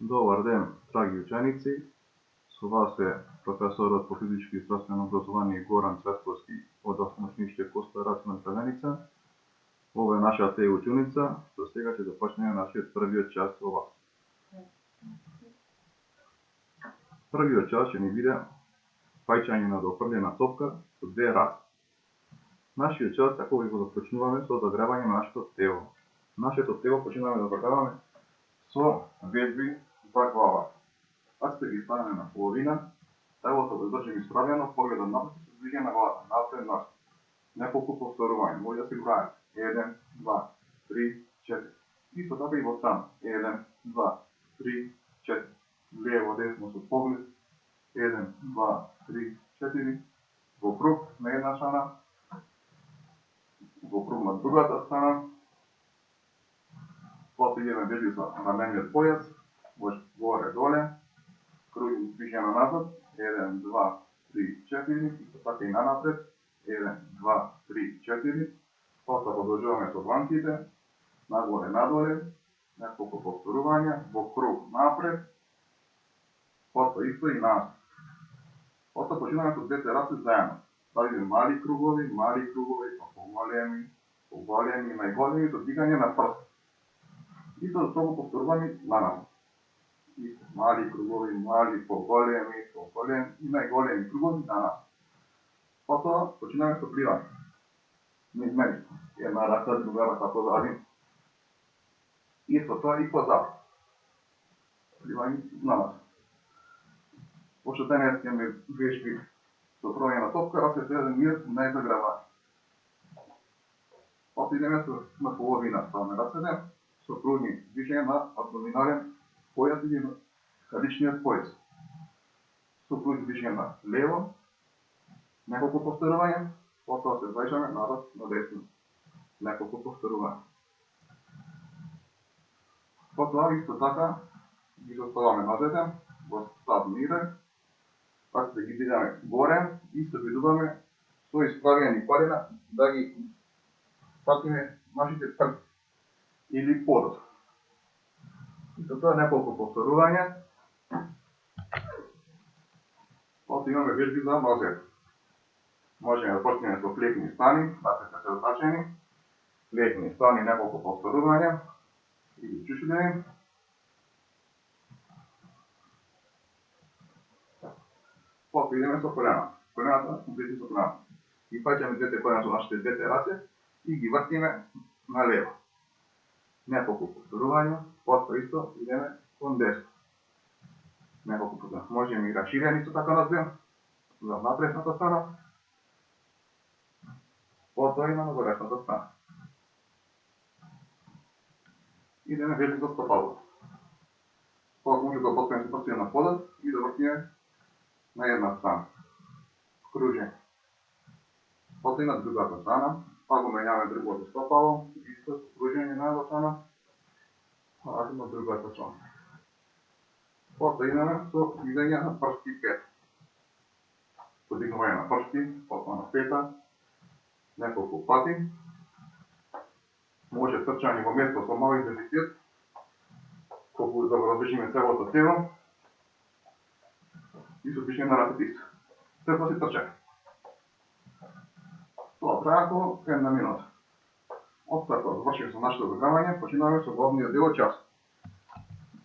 Добар ден, драги ученици. Со вас е професорот по физичко и здравствено образование Горан Цветковски од Основно училиште Коста Рацман Тавеница. Ова е нашата ученица, со сега ќе започнеме нашиот првиот час со вас. Првиот час ќе ни биде фаќање на дофрлена топка со две раце. Нашиот час тако го започнуваме со загревање на нашето тело. Нашето тело починаме да загреваме со вежби за глава. Раците ги ставаме на половина, телото го држиме исправено, погледот напред се движи на главата, напред. Неколку повторувања, може да се бројат. 1, 2, 3, 4. Исто така и во страна. 1, 2, 3, 4. Лево, десно со поглед. 1, 2, 3, 4. Во круг на една страна. Во круг на другата страна. Потоа идеме вежби за рамениот појас. Горе, доле. Круг движење назад. 1, 2, 3, 4. Исто така и нанапред. 1, 2, 3, 4. Потоа продолжуваме со дланките. Нагоре, надоле. Неколку повторувања. Во круг напред. Потоа исто и назад. Потоа починаме со двете раце заедно. Правиме мали кругови, па поголеми, и најголеми со дигање на прст. Исто за тоа повторување наназад. Исто мали кругови, поголеми, и најголеми кругови наназад. Потоа починаме со пливање. Неизменно. Една рака, друга рака позади. Исто тоа и позади. Пливање наназад. Пошто денес ќе ме вежби со тројна топка, рацете мијат најзагревање. Потоа идеме на половина, ставаме рацете со кругни движење на абдоминален појас или на кадичниот појас. Со кругни движење на лево, неколку повторувања, потоа се враќаме назад на десно. Неколку повторувања. Потоа исто така ги заставаме нозете во стап мирен. Рацете ги дигаме горе и се обидуваме со исправени колена да ги фатиме нашите прти или подот. Исто тоа неколку повторувања. Потоа имаме вежби за нозете. Можеме да почнеме со клетни стани, рацете се отрачени. Клетни стани, неколку повторувања или чушидени. Потоа идеме со колената. Колената вежби со колената. И фаќаме двете колена со нашите двете раце и ги вртиме налево. Неколку повторувања, потоа исто идеме кон десно. Неколку повторувања. Можеме и раширени исто така назбем, за напресната страна. Потоа и на нагорешната страна. Идеме вежби за стопалото. Тоа може да потпиме се прстите на подот и да вртиме на една страна. Кружење. Потоа и на другата страна, па го менјаваме другото стопало, исто кружење на една страна, а на другата страна. Потоа идеме со дигање на прсти и пет. Подигнување на прсти, потоа на пета, неколку пати. Може трчање во место со мал интензитет, колку да го раздвижиме целото тело, и со движење на рацете исто. Тоа си трчање. Тоа трае околу 1 минута. Откако завршиме со нашето загревање, починуваме со главниот дел од часот.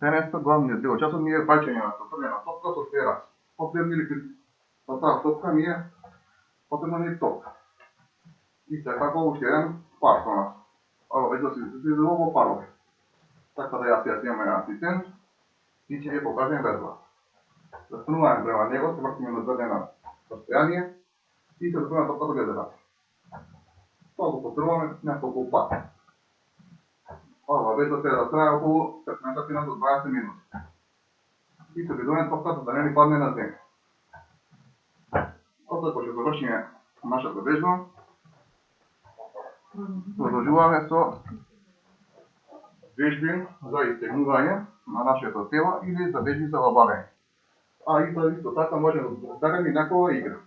Денеска главниот дел од часот ми е фаќање на дофрлена топка со две раце. Потребни ли за таа топка ми е потребна ни топка. И секако уште еден пар со нас. Ова веќе да се изгледа во парове. Така да јас имам еден асистент и ќе ви покажем везба. Застануваме према него, се вртиме на одредено состојание и се дофрлена топка со две раце. Тоа го повторуваме неколку пати. Ова веќе да трае околу 15 до 20 минути. И се обидуваме топката да не ни падне на земја. Откако ќе завршиме нашата вежба, продолжуваме со вежби за истегнување на нашето тело или за вежби за лабавење. А исто така може да збереме и некоја игра.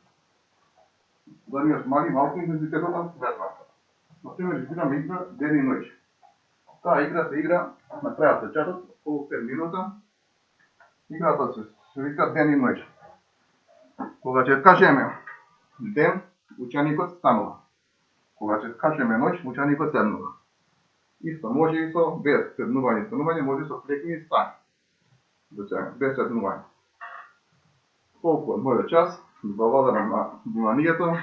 Да ни смали малку интензитетот на вежбата. Например, играме игра 1 и ноќ. Таа игра се игра на крајот од часот, околу 5 минута, Играта се вика ден и ноќ. Кога ќе кажеме ден, ученикот станува. Кога ќе кажеме ноќ, ученикот седнува. Исто може и со без седнување, може со клекни и стање. Без седнување. Колку од мојот час, благодарам на вниманието.